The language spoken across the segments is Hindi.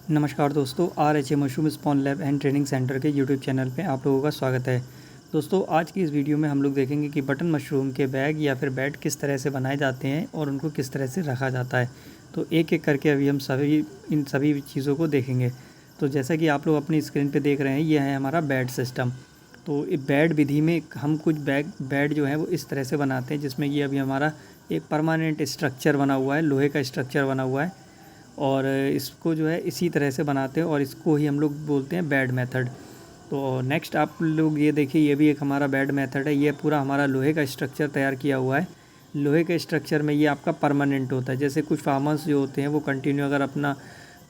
नमस्कार दोस्तों, RH mushroom spawn lab and training centre के यूट्यूब चैनल पे आप लोगों का स्वागत है। दोस्तों, आज की इस वीडियो में हम लोग देखेंगे कि बटन मशरूम के बैग या फिर बेड किस तरह से बनाए जाते हैं और उनको किस तरह से रखा जाता है। तो एक एक करके अभी हम इन सभी चीज़ों को देखेंगे। तो जैसा कि आप लोग अपनी स्क्रीन पर देख रहे हैं, यह है हमारा बेड सिस्टम। तो बेड विधि में हम कुछ बेड जो है वो इस तरह से बनाते हैं, जिसमें ये अभी हमारा एक परमानेंट स्ट्रक्चर बना हुआ है, लोहे का स्ट्रक्चर बना हुआ है और इसको जो है इसी तरह से बनाते हैं और इसको ही हम लोग बोलते हैं बेड मेथड। तो नेक्स्ट आप लोग ये देखिए, ये भी एक हमारा बेड मेथड है। ये पूरा हमारा लोहे का स्ट्रक्चर तैयार किया हुआ है। लोहे के स्ट्रक्चर में ये आपका परमानेंट होता है। जैसे कुछ फार्मर्स जो होते हैं वो कंटिन्यू अगर अपना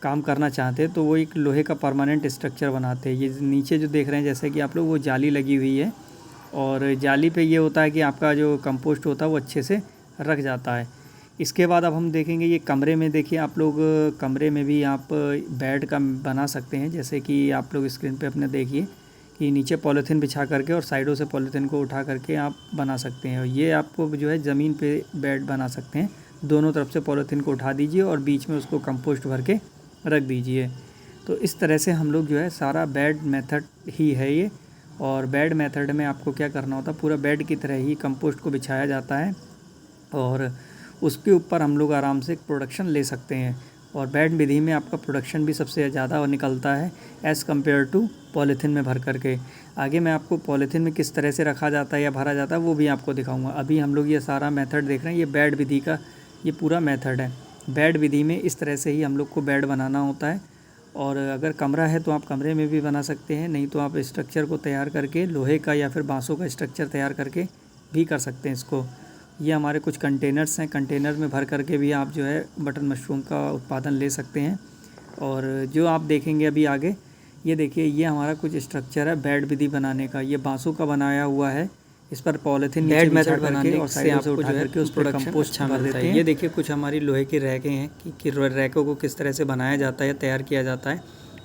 काम करना चाहते हैं तो वो एक लोहे का परमानेंट स्ट्रक्चर बनाते हैं। ये नीचे जो देख रहे हैं जैसे कि आप लोग, वो जाली लगी हुई है और जाली पे ये होता है कि आपका जो कंपोस्ट होता है वो अच्छे से रख जाता है। इसके बाद अब हम देखेंगे ये कमरे में। देखिए आप लोग, कमरे में भी आप बेड का बना सकते हैं। जैसे कि आप लोग स्क्रीन पे अपने देखिए कि नीचे पॉलीथीन बिछा करके और साइडों से पॉलीथीन को उठा करके आप बना सकते हैं। और ये आपको जो है ज़मीन पे बेड बना सकते हैं। दोनों तरफ से पॉलीथीन को उठा दीजिए और बीच में उसको कंपोस्ट भर के रख दीजिए। तो इस तरह से हम लोग जो है सारा बेड मेथड ही है ये। और बेड मेथड में आपको क्या करना होता है, पूरा बेड की तरह ही कंपोस्ट को बिछाया जाता है और उसके ऊपर हम लोग आराम से प्रोडक्शन ले सकते हैं। और बेड विधि में आपका प्रोडक्शन भी सबसे ज़्यादा निकलता है एज़ कम्पेयर टू पॉलीथीन में भर करके। आगे मैं आपको पॉलीथीन में किस तरह से रखा जाता है या भरा जाता है वो भी आपको दिखाऊंगा। अभी हम लोग ये सारा मेथड देख रहे हैं, ये बेड विधि का ये पूरा मेथड है। बेड विधि में इस तरह से ही हम लोग को बेड बनाना होता है। और अगर कमरा है तो आप कमरे में भी बना सकते हैं, नहीं तो आप स्ट्रक्चर को तैयार करके लोहे का या फिर बांसों का स्ट्रक्चर तैयार करके भी कर सकते हैं इसको। ये हमारे कुछ कंटेनर्स हैं, कंटेनर में भर करके भी आप जो है बटन मशरूम का उत्पादन ले सकते हैं। और जो आप देखेंगे अभी आगे, ये देखिए ये हमारा कुछ स्ट्रक्चर है बेड विधि बनाने का। ये बांसों का बनाया हुआ है। इस पर पॉलीथीन बेड मेथड बनाने और साइड से उठा करके उस पर कंपोस्ट भर देते हैं। ये देखिए कुछ हमारी लोहे की रैकें हैं कि रैकों को किस तरह से बनाया जाता है, तैयार किया जाता है।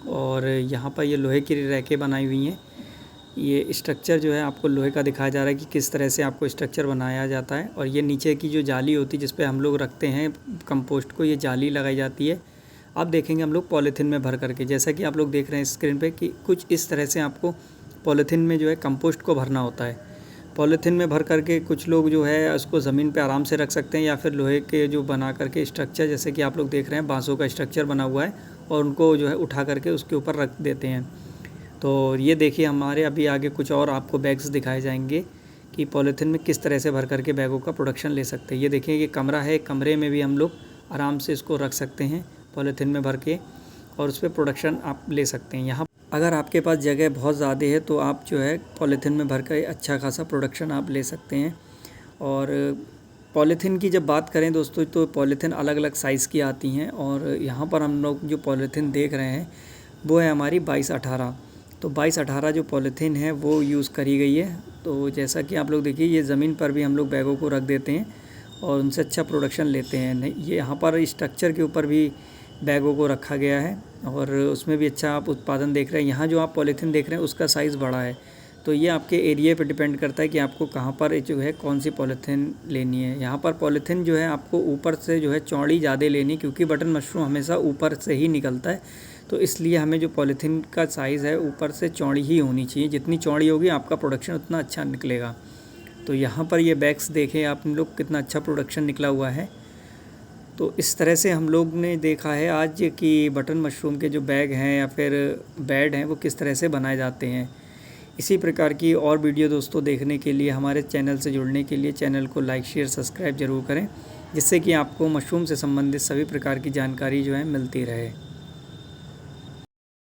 और यहाँ पर ये लोहे की रैकें बनाई हुई हैं। ये स्ट्रक्चर जो है आपको लोहे का दिखाया जा रहा है कि किस तरह से आपको स्ट्रक्चर बनाया जाता है। और ये नीचे की जो जाली होती है जिस पे हम लोग रखते हैं कंपोस्ट को, ये जाली लगाई जाती है। अब देखेंगे हम लोग पॉलीथीन में भर करके, जैसा कि आप लोग देख रहे हैं स्क्रीन पे कि कुछ इस तरह से आपको पॉलीथीन में जो है कंपोस्ट को भरना होता है। पॉलीथीन में भर करके कुछ लोग जो है उसको ज़मीन पे आराम से रख सकते हैं या फिर लोहे के जो बना करके स्ट्रक्चर, जैसे कि आप लोग देख रहे हैं बांसों का स्ट्रक्चर बना हुआ है, और उनको जो है उठा करके उसके ऊपर रख देते हैं। तो ये देखिए हमारे अभी आगे कुछ और आपको बैग्स दिखाए जाएंगे कि पॉलीथीन में किस तरह से भर करके बैगों का प्रोडक्शन ले सकते हैं। ये देखिए ये कमरा है, कमरे में भी हम लोग आराम से इसको रख सकते हैं पॉलीथीन में भर के और उस पर प्रोडक्शन आप ले सकते हैं। यहाँ अगर आपके पास जगह बहुत ज़्यादा है तो आप जो है पॉलीथीन में भर कर अच्छा खासा प्रोडक्शन आप ले सकते हैं। और पॉलीथीन की जब बात करें दोस्तों, तो पॉलीथीन अलग अलग साइज़ की आती हैं। और यहाँ पर हम लोग जो पॉलीथीन देख रहे हैं वो है हमारी 22-18। तो 22-18 जो पॉलीथीन है वो यूज़ करी गई है। तो जैसा कि आप लोग देखिए, ये ज़मीन पर भी हम लोग बैगों को रख देते हैं और उनसे अच्छा प्रोडक्शन लेते हैं। नहीं, ये यहाँ पर स्ट्रक्चर के ऊपर भी बैगों को रखा गया है और उसमें भी अच्छा आप उत्पादन देख रहे हैं। यहाँ जो आप पॉलीथीन देख रहे हैं उसका साइज़ बड़ा है। तो ये आपके एरिया पर डिपेंड करता है कि आपको कहाँ पर जो है कौन सी पॉलीथीन लेनी है। यहाँ पर पॉलीथीन जो है आपको ऊपर से जो है चौड़ी ज़्यादा लेनी, क्योंकि बटन मशरूम हमेशा ऊपर से ही निकलता है। तो इसलिए हमें जो पॉलीथीन का साइज़ है ऊपर से चौड़ी ही होनी चाहिए। जितनी चौड़ी होगी आपका प्रोडक्शन उतना अच्छा निकलेगा। तो यहाँ पर ये बैग्स देखें आप लोग, कितना अच्छा प्रोडक्शन निकला हुआ है। तो इस तरह से हम लोग ने देखा है आज कि बटन मशरूम के जो बैग हैं या फिर बेड हैं वो किस तरह से बनाए जाते हैं। इसी प्रकार की और वीडियो दोस्तों देखने के लिए, हमारे चैनल से जुड़ने के लिए चैनल को लाइक शेयर सब्सक्राइब ज़रूर करें, जिससे कि आपको मशरूम से संबंधित सभी प्रकार की जानकारी जो है मिलती रहे।